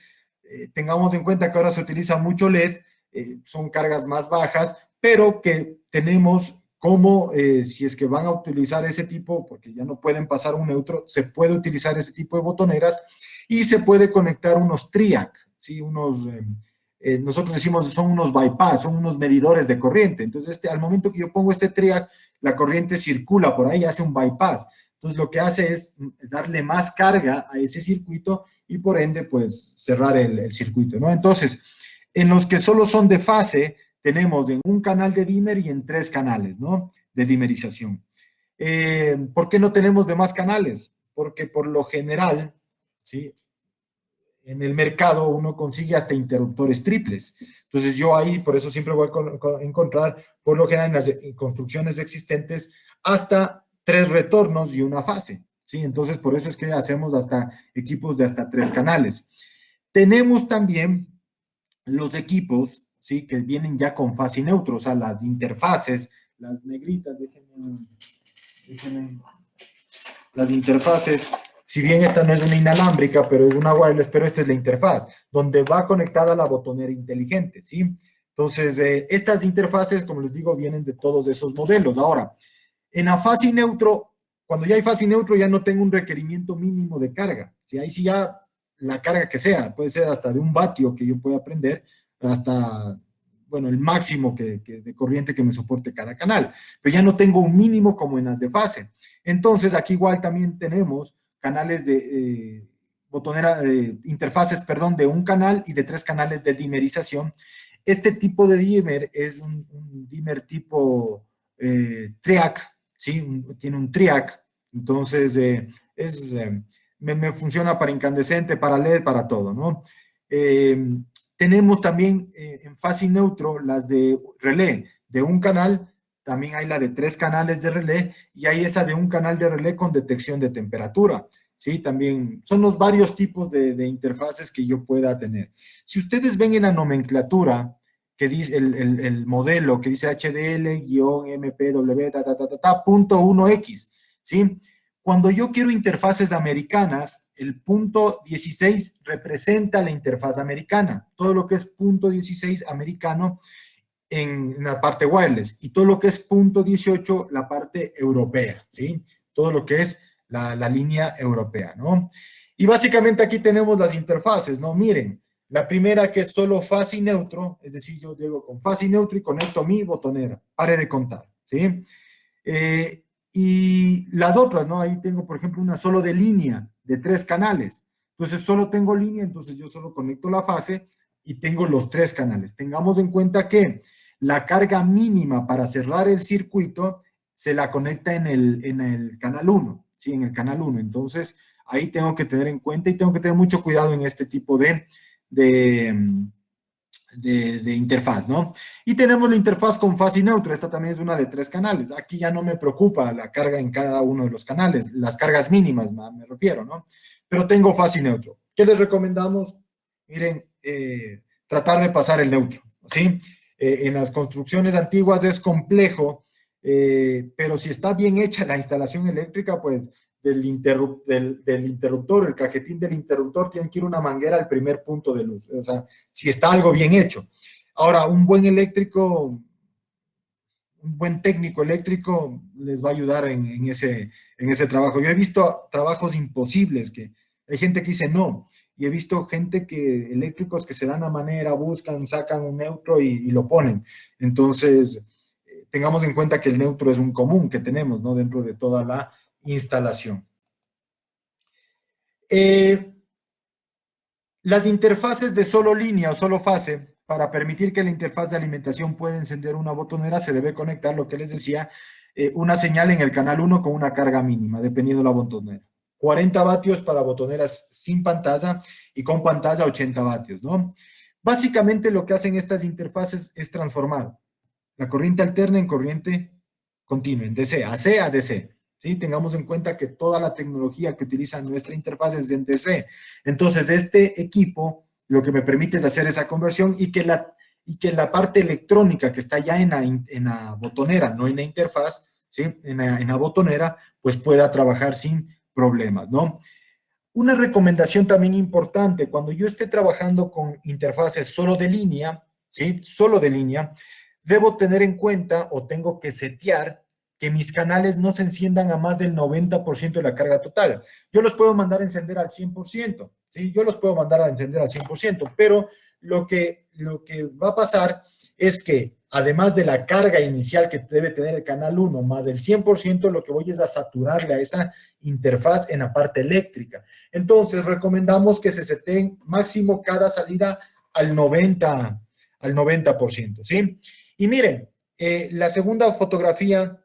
A: tengamos en cuenta que ahora se utiliza mucho LED, son cargas más bajas, pero que tenemos como si es que van a utilizar ese tipo, porque ya no pueden pasar un neutro, se puede utilizar ese tipo de botoneras y se puede conectar unos triac, ¿sí? Nosotros decimos son unos bypass, son unos medidores de corriente. Entonces, al momento que yo pongo este triac, la corriente circula por ahí, hace un bypass. Entonces, lo que hace es darle más carga a ese circuito y por ende, pues, cerrar el circuito, ¿no? Entonces, en los que solo son de fase, tenemos en un canal de dimmer y en 3 canales, ¿no? De dimerización. ¿Por qué no tenemos demás canales? Porque por lo general, ¿sí? En el mercado uno consigue hasta interruptores triples. Entonces yo ahí, por eso siempre voy a encontrar, por lo general en las construcciones existentes, hasta 3 retornos y una fase. ¿Sí? Entonces por eso es que hacemos hasta equipos de hasta 3 canales. Tenemos también los equipos, ¿sí? Que vienen ya con fase y neutro, o sea, las interfaces, las negritas, déjenme las interfaces, si bien esta no es una inalámbrica, pero es una wireless, pero esta es la interfaz, donde va conectada la botonera inteligente, ¿sí? Entonces, estas interfaces, como les digo, vienen de todos esos modelos. Ahora, en la fase y neutro, cuando ya hay fase y neutro, ya no tengo un requerimiento mínimo de carga. ¿Sí? Ahí sí ya la carga que sea, puede ser hasta de 1 vatio que yo pueda prender, hasta, bueno, el máximo de corriente que me soporte cada canal. Pero ya no tengo un mínimo como en las de fase. Entonces, aquí igual también tenemos canales de botonera, interfaces, perdón, de 1 canal y de 3 canales de dimerización. Este tipo de dimmer es un dimmer tipo triac, ¿sí? Tiene un triac, entonces me funciona para incandescente, para LED, para todo, ¿no? Tenemos también en fase y neutro las de relé de 1 canal, también hay la de 3 canales de relé y hay esa de 1 canal de relé con detección de temperatura. Sí, también son los varios tipos de interfaces que yo pueda tener. Si ustedes ven en la nomenclatura que dice el modelo que dice HDL-MPW, punto 1X, ¿sí? Cuando yo quiero interfaces americanas, el punto 16 representa la interfaz americana. Todo lo que es punto 16 americano en la parte wireless y todo lo que es punto 18 la parte europea, ¿sí? Todo lo que es la línea europea, ¿no? Y básicamente aquí tenemos las interfaces, ¿no? Miren, la primera que es solo fase y neutro, es decir, yo llego con fase y neutro y conecto mi botonera, pare de contar, ¿sí? Y las otras, ¿no? Ahí tengo, por ejemplo, una solo de línea, de 3 canales. Entonces, solo tengo línea, entonces yo solo conecto la fase y tengo los 3 canales. Tengamos en cuenta que la carga mínima para cerrar el circuito se la conecta en el canal 1, ¿sí? En el canal 1. Entonces, ahí tengo que tener en cuenta y tengo que tener mucho cuidado en este tipo de, de interfaz, ¿no? Y tenemos la interfaz con fase y neutro. Esta también es una de 3 canales. Aquí ya no me preocupa la carga en cada uno de los canales, las cargas mínimas, me refiero, ¿no? Pero tengo fase y neutro. ¿Qué les recomendamos? Miren, tratar de pasar el neutro, ¿sí? En las construcciones antiguas es complejo, pero si está bien hecha la instalación eléctrica, pues del interruptor, el cajetín del interruptor, tiene que ir una manguera al primer punto de luz. O sea, si está algo bien hecho. Ahora, un buen eléctrico, un buen técnico eléctrico les va a ayudar en ese trabajo. Yo he visto trabajos imposibles que hay gente que dice no, y he visto gente que, eléctricos que se dan a manera, buscan, sacan un neutro y lo ponen. Entonces, tengamos en cuenta que el neutro es un común que tenemos, ¿no? Dentro de toda la instalación. Eh, las interfaces de solo línea o solo fase, para permitir que la interfaz de alimentación pueda encender una botonera, se debe conectar, lo que les decía, una señal en el canal 1 con una carga mínima, dependiendo de la botonera. 40 vatios para botoneras sin pantalla y con pantalla 80 vatios, ¿no? Básicamente lo que hacen estas interfaces es transformar la corriente alterna en corriente continua, en DC, AC a DC. ¿Sí? Tengamos en cuenta que toda la tecnología que utiliza nuestra interfaz es en DC. Entonces, este equipo lo que me permite es hacer esa conversión y que la parte electrónica que está ya en la botonera, no en la interfaz, ¿sí? En la botonera, pues pueda trabajar sin problemas, ¿no? Una recomendación también importante, cuando yo esté trabajando con interfaces solo de línea, ¿sí? Solo de línea, debo tener en cuenta o tengo que setear que mis canales no se enciendan a más del 90% de la carga total. Yo los puedo mandar a encender al 100%, ¿sí? Yo los puedo mandar a encender al 100%, pero lo que va a pasar es que además de la carga inicial que debe tener el canal 1 más del 100%, lo que voy es a saturarle a esa interfaz en la parte eléctrica. Entonces, recomendamos que se seteen máximo cada salida al 90%, ¿sí? Y miren, la segunda fotografía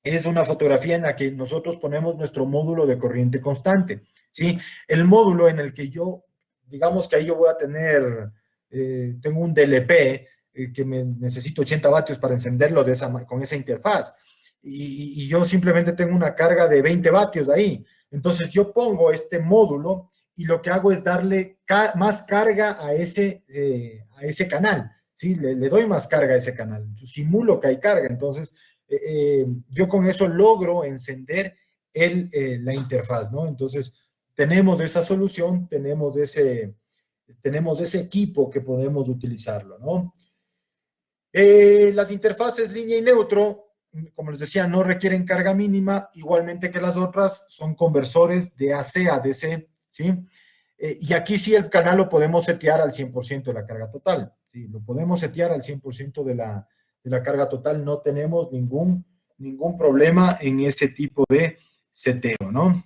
A: es una fotografía en la que nosotros ponemos nuestro módulo de corriente constante, ¿sí? El módulo en el que yo, digamos que ahí yo voy a tener, tengo un DLP que me necesito 80 vatios para encenderlo con esa interfaz. Y yo simplemente tengo una carga de 20 vatios ahí. Entonces yo pongo este módulo y lo que hago es darle más carga a ese canal, ¿sí? Le doy más carga a ese canal. Simulo que hay carga. Entonces, yo con eso logro encender la interfaz, ¿no? Entonces, tenemos esa solución, tenemos ese equipo que podemos utilizarlo, ¿no? Las interfaces línea y neutro, como les decía, no requieren carga mínima, igualmente que las otras, son conversores de AC a DC, ¿sí? Y aquí sí el canal lo podemos setear al 100% de la carga total, ¿sí? Lo podemos setear al 100% de la carga total, no tenemos ningún problema en ese tipo de seteo, ¿no?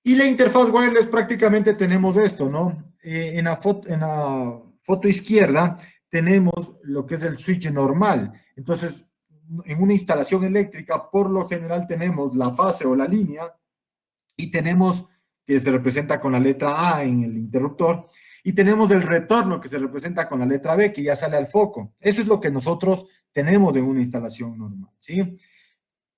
A: Y la interfaz wireless prácticamente tenemos esto, ¿no? En la foto izquierda tenemos lo que es el switch normal. Entonces, en una instalación eléctrica, por lo general tenemos la fase o la línea y tenemos que se representa con la letra A en el interruptor y tenemos el retorno que se representa con la letra B que ya sale al foco. Eso es lo que nosotros tenemos en una instalación normal, ¿sí?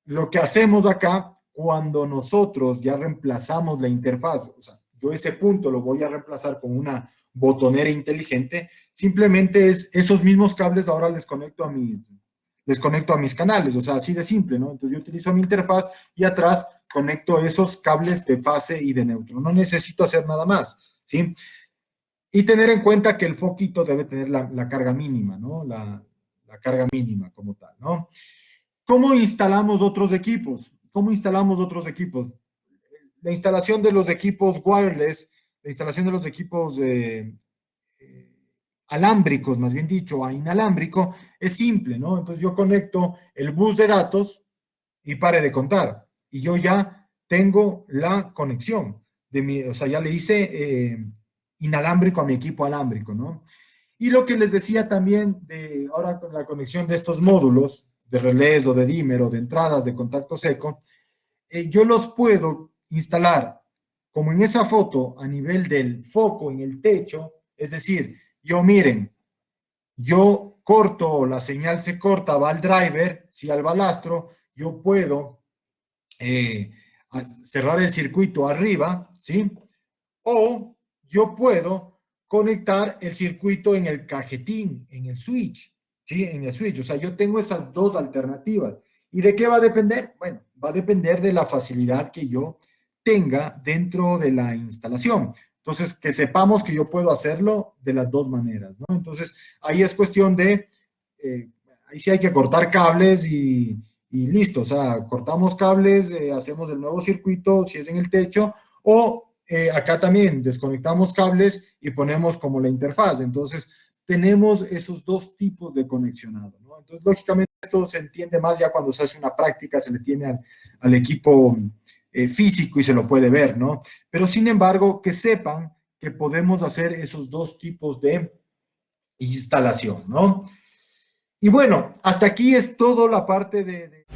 A: Lo que hacemos acá, cuando nosotros ya reemplazamos la interfaz, o sea, yo ese punto lo voy a reemplazar con una botonera inteligente, simplemente es esos mismos cables ahora les conecto a mis canales, o sea, así de simple, ¿no? Entonces yo utilizo mi interfaz y atrás conecto esos cables de fase y de neutro. No necesito hacer nada más, ¿sí? Y tener en cuenta que el foquito debe tener la carga mínima, ¿no? La carga mínima como tal, ¿no? ¿Cómo instalamos otros equipos? ¿Cómo instalamos otros equipos? La instalación de los equipos wireless, la instalación de los equipos alámbricos, más bien dicho, a inalámbrico, es simple, ¿no? Entonces yo conecto el bus de datos y pare de contar. Y yo ya tengo la conexión o sea, ya le hice inalámbrico a mi equipo alámbrico, ¿no? Y lo que les decía también de ahora con la conexión de estos módulos de relés o de dimmer o de entradas de contacto seco, yo los puedo instalar como en esa foto a nivel del foco en el techo, es decir, miren, yo corto, la señal se corta, va al driver, si al balastro, yo puedo cerrar el circuito arriba, ¿sí? O yo puedo conectar el circuito en el cajetín, en el switch, ¿sí? En el switch. O sea, yo tengo esas dos alternativas. ¿Y de qué va a depender? Bueno, va a depender de la facilidad que yo tenga dentro de la instalación. Entonces, que sepamos que yo puedo hacerlo de las dos maneras, ¿no? Entonces, ahí es cuestión de, ahí sí hay que cortar cables y listo, o sea, cortamos cables, hacemos el nuevo circuito, si es en el techo, o acá también desconectamos cables y ponemos como la interfaz. Entonces, tenemos esos dos tipos de conexionado, ¿no? Entonces, lógicamente, esto se entiende más ya cuando se hace una práctica, se le tiene al equipo físico y se lo puede ver, ¿no? Pero, sin embargo, que sepan que podemos hacer esos dos tipos de instalación, ¿no? Y bueno, hasta aquí es toda la parte de